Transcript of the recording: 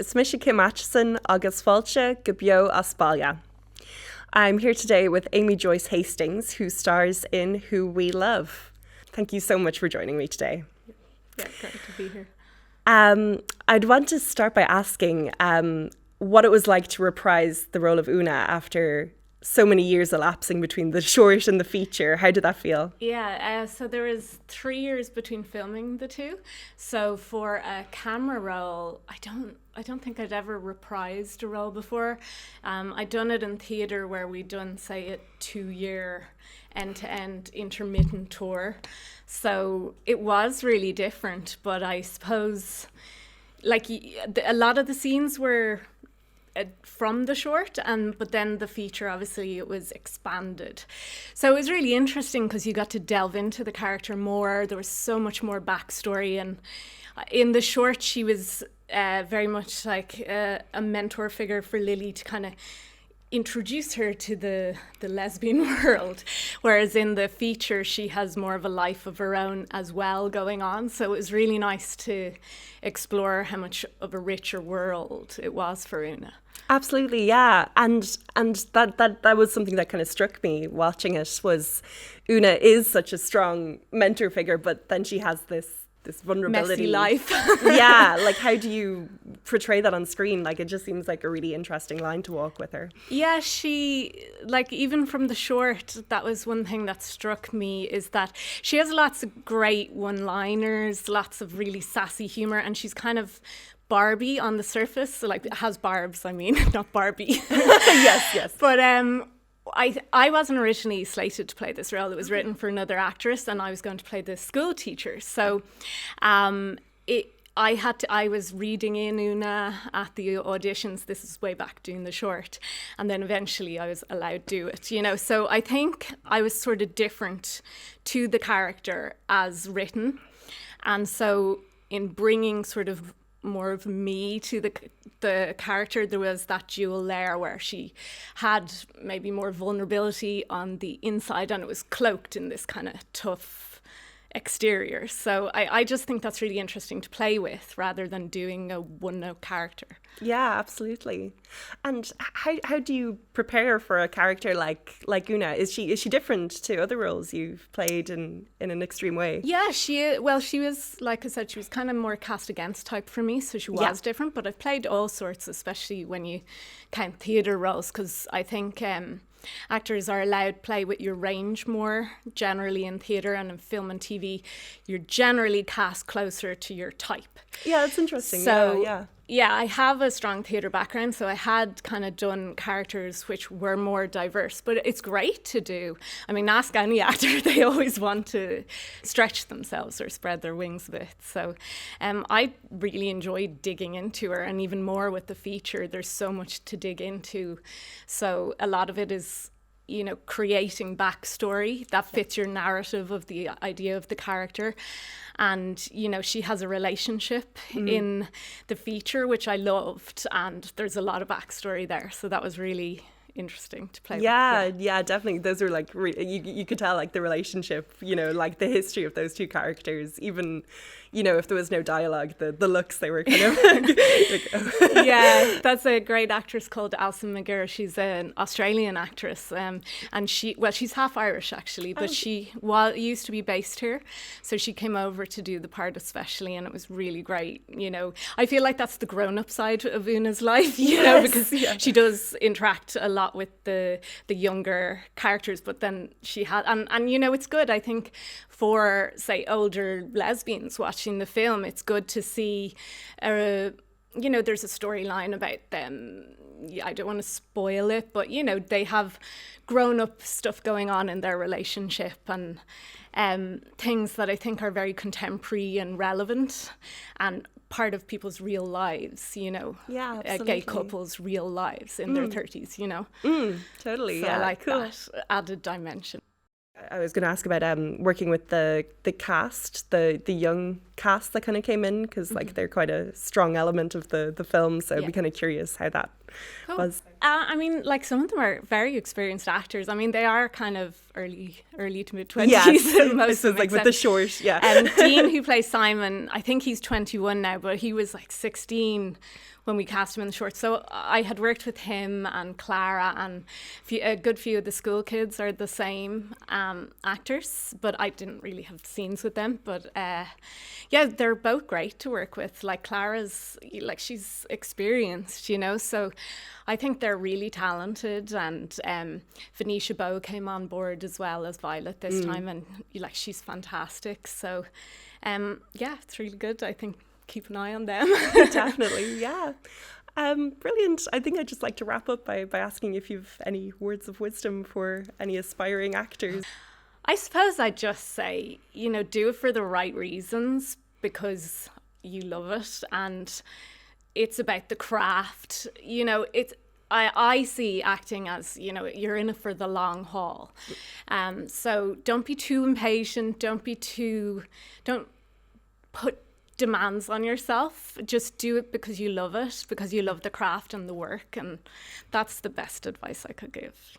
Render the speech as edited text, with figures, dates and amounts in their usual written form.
is Misha Kim Acheson agus Fáilte go beo a Spidéal. I'm here today with Amy-Joyce Hastings, who stars in Who We Love. Thank you so much for joining me today. Yeah, great to be here. I'd want to start by asking what it was like to reprise the role of Una after so many years elapsing between the short and the feature. How did that feel? Yeah, so there was 3 years between filming the two. So for a camera role, I don't think I'd ever reprised a role before. I'd done it in theatre where we'd done, say, a 2-year end-to-end intermittent tour. So it was really different, but I suppose like a lot of the scenes were from the short, but then the feature, obviously it was expanded, so it was really interesting because you got to delve into the character more. There was so much more backstory, and in the short she was very much like a mentor figure for Lily to kind of introduce her to the lesbian world, whereas in the feature she has more of a life of her own as well going on. So it was really nice to explore how much of a richer world it was for Una. Absolutely, yeah. And that was something that kind of struck me watching it, was Una is such a strong mentor figure, but then she has this vulnerability. Messy life. Yeah, like how do you portray that on screen? Like it just seems like a really interesting line to walk with her. Yeah, she, like even from the short, that was one thing that struck me, is that she has lots of great one-liners, lots of really sassy humour, and she's kind of Barbie on the surface, so like has barbs, I mean, not Barbie. Yes. But I wasn't originally slated to play this role. It was written for another actress, and I was going to play the school teacher. So I was reading in Una at the auditions. This is way back doing the short, and then eventually I was allowed to do it, you know. So I think I was sort of different to the character as written, and so in bringing sort of more of me to the character, there was that dual layer where she had maybe more vulnerability on the inside, and it was cloaked in this kind of tough exterior. So I just think that's really interesting to play with rather than doing a one-note character. Yeah, absolutely. And how do you prepare for a character like Una? Is she different to other roles you've played in an extreme way? Yeah, she was, like I said, she was kind of more cast against type for me, so she was different. But I've played all sorts, especially when you count theatre roles, because I think actors are allowed to play with your range more generally in theatre, and in film and TV you're generally cast closer to your type. Yeah, that's interesting. So yeah, I have a strong theatre background, so I had kind of done characters which were more diverse, but it's great to do. I mean, ask any actor, they always want to stretch themselves or spread their wings a bit. So I really enjoyed digging into her, and even more with the feature, there's so much to dig into. So a lot of it is, you know, creating backstory that fits your narrative of the idea of the character. And, you know, she has a relationship in the feature, which I loved, and there's a lot of backstory there. So that was really interesting to play with. Yeah, definitely. Those are like, you could tell like the relationship, you know, like the history of those two characters, even, you know, if there was no dialogue, the looks, they were kind of like, Yeah, that's a great actress called Alison McGirr. She's an Australian actress, and she's half Irish actually, but she used to be based here, so she came over to do the part especially, and it was really great. You know, I feel like that's the grown-up side of Una's life, you know, because she does interact a lot with the younger characters, but then she had, and you know, it's good, I think, for say older lesbians watching the film, it's good to see you know, there's a storyline about them. I don't want to spoil it, but you know, they have grown up stuff going on in their relationship, and things that I think are very contemporary and relevant and part of people's real lives, you know. Yeah, absolutely. Gay couples' real lives in their 30s, you know. Totally, so yeah. I like that added dimension. I was going to ask about working with the cast, the young cast that kind of came in, because like they're quite a strong element of the film, so I'd be kind of curious how that was? I mean, like, some of them are very experienced actors. I mean, they are kind of early to mid 20s. Yes, Most of them, like with the short, yeah. Dean, who plays Simon, I think he's 21 now, but he was like 16 when we cast him in the short. So I had worked with him and Clara, and a good few of the school kids are the same actors, but I didn't really have scenes with them. But yeah, they're both great to work with. Like, Clara's, like, she's experienced, you know, so I think they're really talented. And Venetia Bowe came on board as well as Violet this time, and like, she's fantastic. So yeah, it's really good. I think keep an eye on them. Definitely, yeah. Brilliant. I think I'd just like to wrap up by asking if you've any words of wisdom for any aspiring actors. I suppose I'd just say, you know, do it for the right reasons, because you love it and it's about the craft. You know, I see acting as, you know, you're in it for the long haul. So don't be too impatient. Don't put demands on yourself. Just do it because you love it, because you love the craft and the work, and that's the best advice I could give.